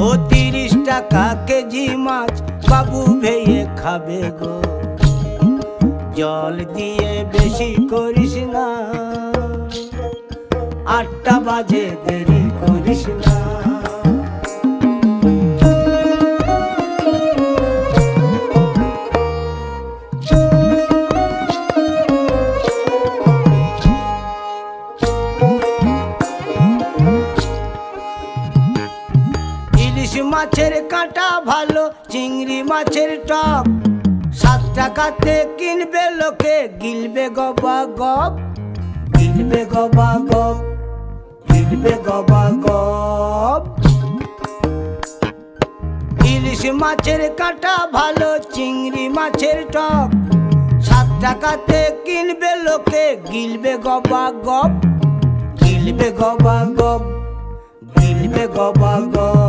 ও 30 টাকা কেজি মাছ বাবু ভেয়ে খাবে গো। জল দিয়ে বেশি করিস না, 8টা বাজে দেরি করিস না। ইলিশ মাছের কাঁটা ভালো, চিংড়ি মাছের টক, 7 টাকাতে কিনবে লোকে, গিলবে গবা গপ, গিলবে গবা গপ, গিলবে গবা গপ। ইলিশ মাছের কাঁটা ভালো, চিংড়ি মাছের টক, 7 টাকাতে কিনবে লোকে, গিলবে গবা গপ, গিলবে গবা গপ, গিলবে গবা গপ।